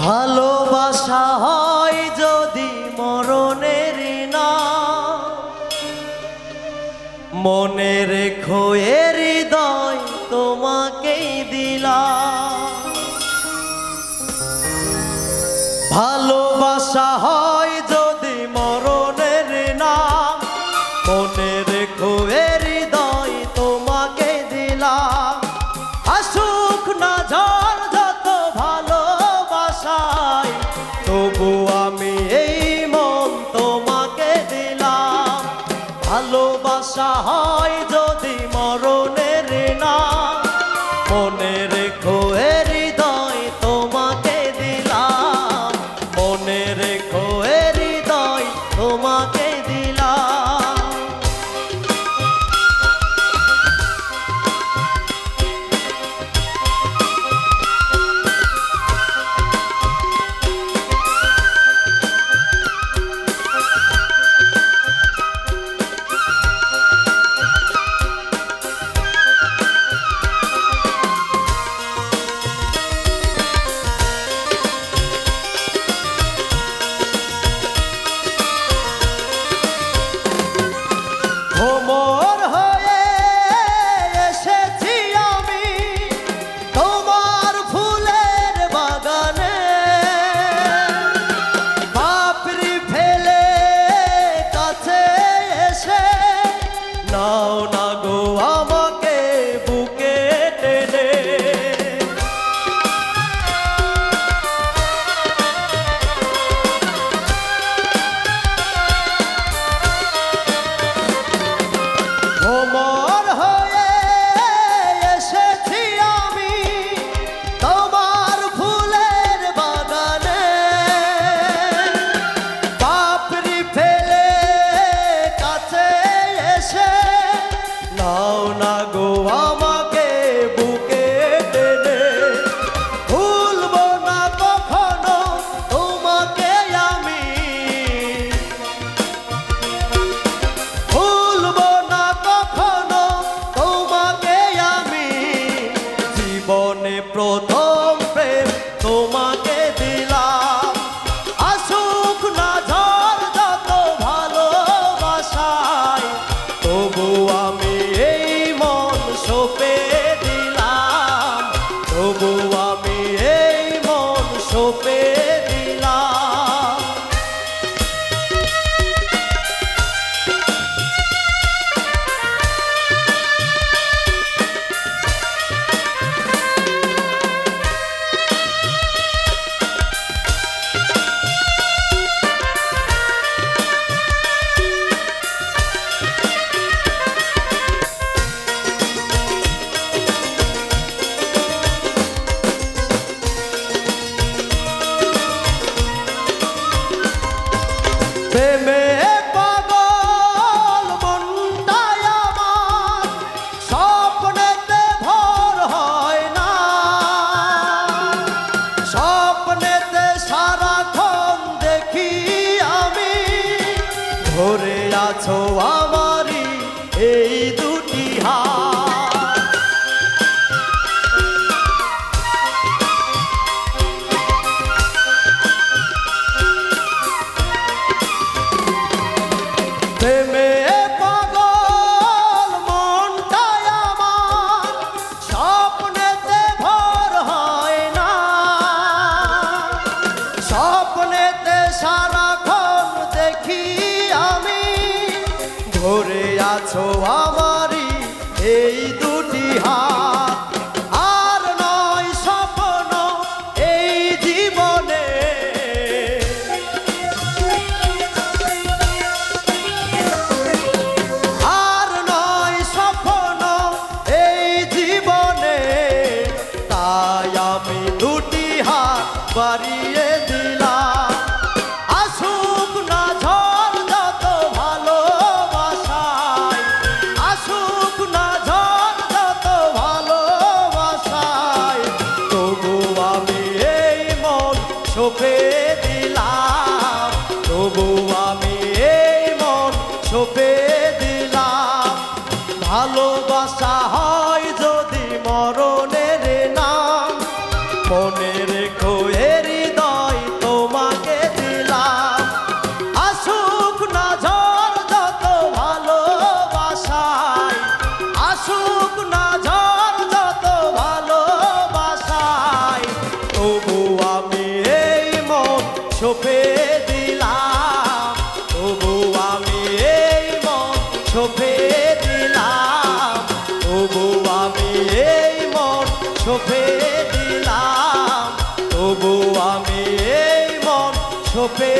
ভালোবাসা হয় যদি মরণের না, মনে রেখো এ হৃদয় তোমাকেই দিলাম। ভালোবাসা হয় যদি মরণের না, মনে রেখো এ হৃদয় তোমাকে দিলাম। আসুক না ঝড় যত ভালোবাসায়, তবু আমি এই মন তোমাকে দিলাম। ভালোবাসা হয় যদি মরণের না, মনে রেখো এ হৃদয় তোমাকে দিলাম। মনে রেখো এ হৃদয় তোমাকে দিলাম। ভ্রমর হয়ে এসেছি আমি তোমার ফুলের বাগানে, পাপড়ি ফেলে কাছে এসে নাও না গো আমাকে বুকে টেনে। ভ্রমর হয়ে এসেছি আমি তোমার ফুলের বাগানে, পাপড়ি ফেলে কাছে এসে নাও না গো আমাকে বুকে টেনে। ভুলবো না কখনো তোমাকে আমি, ভুলবো না কখনো তোমাকে আমি। জীবনে প্রথম প্রেম তোমাকে দিলাম। আসুক না ঝড় যত ভালোবাসায়, তবু আমি এই মন সঁপে দিলাম। তবু আমি এই মন সঁপে দিলাম। প্রেমে পাগল মনটাই আমার, স্বপ্নেতে ভোর হয় না। স্বপ্নেতে সারাক্ষণ দেখি আমি, ধরে আছো আমারই এই দুটি হাত। প্রেমে পাগল মনটাই আমার, স্বপ্নেতে ভোর হয় না। স্বপ্নেতে সারাক্ষণ দেখি আমি, ধরে আছো আমারই এই দুটি হাত। আর নয় স্বপ্ন এই জীবনে, আর নয় স্বপ্ন এই জীবনে। তাই আমি দুটি হাত বাড়িয়ে দিলাম। আসুক না ঝড় যত ভালোবাসায়, আসুক না ঝড় যত ভালোবাসায়, তবু আমি এই মন সঁপে দিলাম। তবু আমি এই মন সঁপে দিলাম। ভালোবাসা হয় যদি মরণের না, মনে রেখো এ হৃদয় দিলাম তবু আমি এই মন সঁপে দিলাম তবু আমি এই মন সঁপে দিলাম তবু আমি এই মন সঁপে